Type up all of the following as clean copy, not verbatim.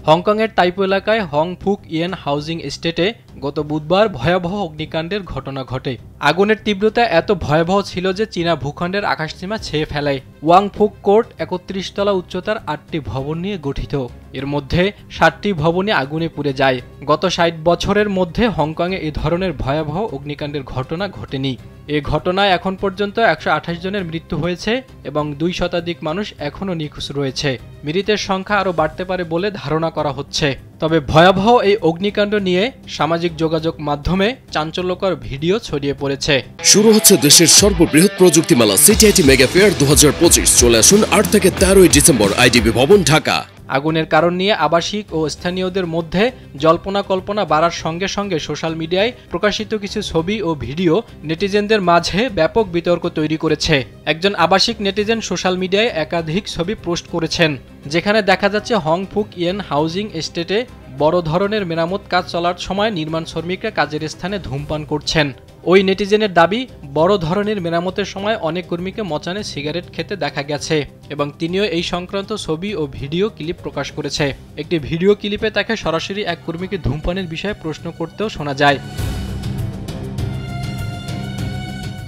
হংকংয়ের টাইপো এলাকায় হং ফুক ইয়েন হাউজিং এস্টেটে গত বুধবার ভয়াবহ অগ্নিকাণ্ডের ঘটনা ঘটে। আগুনের তীব্রতা এত ভয়াবহ ছিল যে চীনা ভূখণ্ডের আকাশসীমা ছেয়ে ফেলে। ওয়াং ফুক কোর্ট ৩১ তলা উচ্চতার ৮টি ভবন নিয়ে গঠিত। এর মধ্যে ৭টি ভবনে আগুনে পুড়ে যায়। গত ৬০ বছরের মধ্যে হংকংয়ে এ ধরনের ভয়াবহ অগ্নিকাণ্ডের ঘটনা ঘটেনি। এ ঘটনায় এখন পর্যন্ত ১২৮ জনের মৃত্যু হয়েছে এবং ২ শতাধিক মানুষ এখনও নিখোঁজ রয়েছে। মৃতের সংখ্যা আরও বাড়তে পারে বলে ধারণা করা হচ্ছে। তবে ভয়াবহ এই অগ্নিকাণ্ড নিয়ে সামাজিক যোগাযোগ মাধ্যমে চাঞ্চল্যকর ভিডিও ছড়িয়ে পড়েছে। শুরু হচ্ছে দেশের সর্ববৃহৎ প্রযুক্তি মেলা সিটিআইটি মেগা ফেয়ার ২০২৫। চলে আসুন ৮ থেকে ১৩ ডিসেম্বর আইডিবি ভবন, ঢাকা। আগুনের কারণ নিয়ে আবাসিক ও স্থানীয়দের মধ্যে জল্পনা কল্পনা বাড়ার সঙ্গে সঙ্গে সোশ্যাল মিডিয়ায় প্রকাশিত কিছু ছবি ও ভিডিও নেটিজেনদের মাঝে ব্যাপক বিতর্ক তৈরি করেছে। একজন আবাসিক নেটিজেন সোশ্যাল মিডিয়ায় একাধিক ছবি পোস্ট করেছেন, যেখানে দেখা যাচ্ছে হং ফুক ইয়েন হাউজিং এস্টেটে বড় ধরনের মেরামত কাজ চলার সময় নির্মাণ শ্রমিকরা কাজের স্থানে ধূমপান করছেন। ওই নেটিজেনের দাবি, বড় ধরনের মেরামতের সময় অনেক কর্মীকে মচানে সিগারেট খেতে দেখা গেছে এবং তিনিও এই সংক্রান্ত ছবি ও ভিডিও ক্লিপ প্রকাশ করেছে। একটি ভিডিও ক্লিপে তাকে সরাসরি এক কর্মীকে ধূমপানের বিষয়ে প্রশ্ন করতেও শোনা যায়।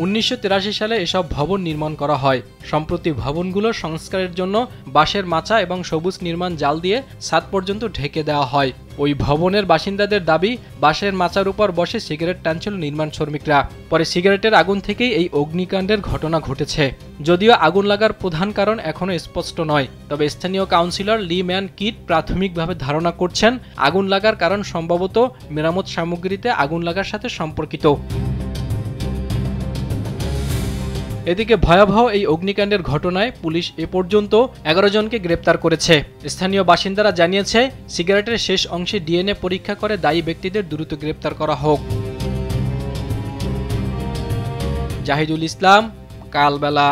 ১৯৮৩ সালে এসব ভবন নির্মাণ করা হয়। সম্প্রতি ভবনগুলোর সংস্কারের জন্য বাঁশের মাচা এবং সবুজ নির্মাণ জাল দিয়ে ছাদ পর্যন্ত ঢেকে দেওয়া হয়। ওই ভবনের বাসিন্দাদের দাবি, বাঁশের মাচার উপর বসে সিগারেট টানছিল নির্মাণ শ্রমিকরা। পরে সিগারেটের আগুন থেকেই এই অগ্নিকাণ্ডের ঘটনা ঘটেছে। যদিও আগুন লাগার প্রধান কারণ এখনও স্পষ্ট নয়, তবে স্থানীয় কাউন্সিলর লি ম্যান কিট প্রাথমিকভাবে ধারণা করছেন আগুন লাগার কারণ সম্ভবত মেরামত সামগ্রীতে আগুন লাগার সাথে সম্পর্কিত। এদিকে ভয়াবহ এই অগ্নিকাণ্ডের ঘটনায় পুলিশ এ পর্যন্ত ১১ জনকে গ্রেপ্তার করেছে। স্থানীয় বাসিন্দারা জানিয়েছে, সিগারেটের শেষ অংশে ডিএনএ পরীক্ষা করে দায়ী ব্যক্তিদের দ্রুত গ্রেপ্তার করা হোক। জাহিদুল ইসলাম, কালবেলা।